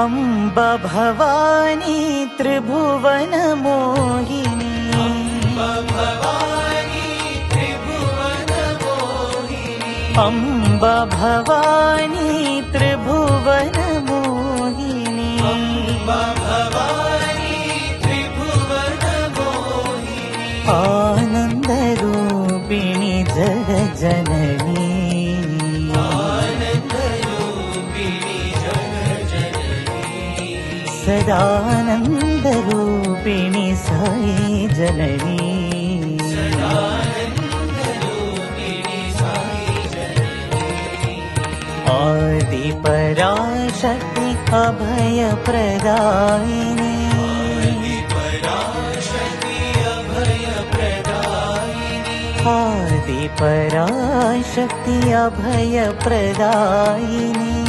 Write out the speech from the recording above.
अम्ब भवानी त्रिभुवन मोहिनी अम्ब भवानी त्रिभुवन मोहिनी आनंद रूपिणी जगज्जननी सदानंद रूपिणी साई जननी आदि पराशक्ति अभय प्रदायिनी आदि पराशक्ति अभय प्रदायिनी